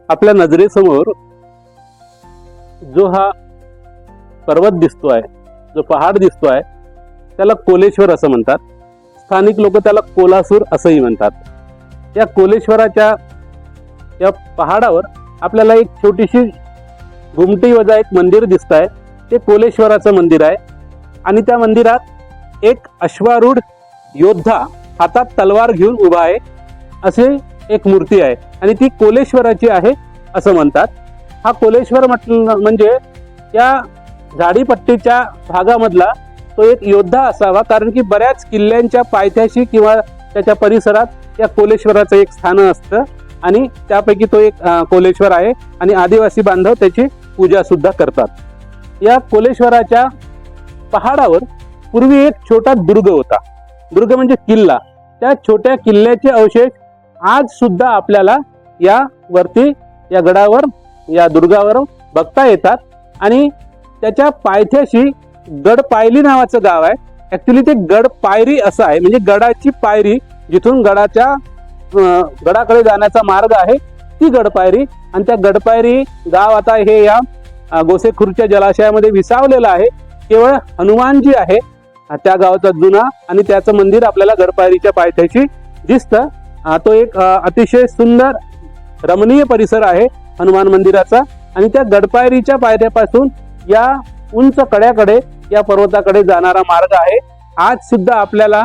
आपल्या नजरेसमोर जो हा पर्वत दिसतोय, जो पहाड दिसतोय, त्याला कोलेश्वर असं म्हणतात. स्थानिक लोक त्याला कोलासूर असंही म्हणतात. या कोलेश्वराच्या या पहाडावर आपल्याला एक छोटीशी घुमटी वजा एक मंदिर दिसत आहे. ते कोलेश्वराचं मंदिर आहे आणि त्या मंदिरात एक अश्वारूढ योद्धा हातात तलवार घेऊन उभा आहे असे एक मूर्ती आहे आणि ती कोलेश्वराची आहे असं म्हणतात. हा कोलेश्वर म्हटलं म्हणजे या झाडीपट्टीच्या भागामधला तो एक योद्धा असावा, कारण की बऱ्याच किल्ल्यांच्या पायथ्याशी किंवा त्याच्या परिसरात या कोलेश्वराचं एक स्थान असतं आणि त्यापैकी तो एक कोलेश्वर आहे आणि आदिवासी बांधव त्याची पूजा सुद्धा करतात. या कोलेश्वराच्या पहाडावर पूर्वी एक छोटा दुर्ग होता. दुर्ग म्हणजे किल्ला. त्या छोट्या किल्ल्याचे अवशेष आज सुद्धा आपल्याला या वरती या गडावर या दुर्गावर बघता येतात आणि त्याच्या पायथ्याशी गड पायली नावाचं गाव आहे. ऍक्च्युली ते गड पायरी असं आहे, म्हणजे गडाची पायरी जिथून गडाकडे जाण्याचा मार्ग आहे ती गडपायरी. आणि त्या गडपायरी गाव आता हे या गोसेखुर्दच्या जलाशयामध्ये विसावलेलं आहे. केवळ हनुमानजी आहे त्या गावाचा जुना आणि त्याचं मंदिर आपल्याला गडपायरीच्या पायथ्याशी दिसतं. तो एक अतिशय सुंदर रमणीय परिसर आहे हनुमान मंदिराचा आणि त्या गडपायरीच्या पायथ्यापासून या उंच कड्याकडे या पर्वताकडे जाणारा मार्ग आहे. आज सुद्धा आपल्याला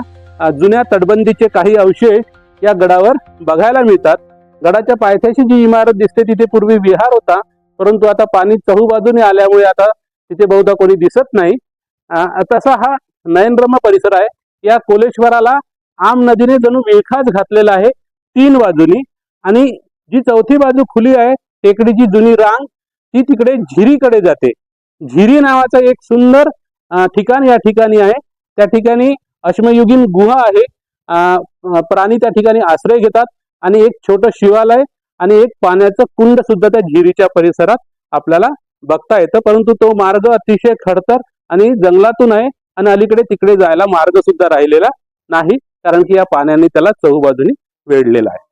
जुन्या तटबंदीचे काही अवशेष या गडावर बघायला मिळतात. गडाच्या पायथ्याशी जी इमारत दिसते तिथे पूर्वी विहार होता, परंतु आता पाणी चहूबाजूने आल्यामुळे आता तिथे बहुधा कोणी दिसत नाही. तसा हा नयनरम्य परिसर आहे. या कोलेश्वराला आम नदीने जणू विळखाच घातलेला आहे 3 बाजूनी आणि जी चौथी बाजू खुली आहे टेकडीची जुनी रांग ती तिकडे झिरीकडे जाते. झिरी नावाचं एक सुंदर ठिकाण या ठिकाणी आहे. त्या ठिकाणी अश्मयुगीन गुहा आहे. प्राणी त्या ठिकाणी आश्रय घेतात आणि एक छोटं शिवालय आणि एक पाण्याचं कुंड सुद्धा त्या झिरीच्या परिसरात आपल्याला बघता येतं. परंतु तो मार्ग अतिशय खडतर आणि जंगलातून आहे आणि अलीकडे तिकडे जायला मार्ग सुद्धा राहिलेला नाही, कारण की या पाण्याने त्याला चहूबाजूनी वेढलेला आहे.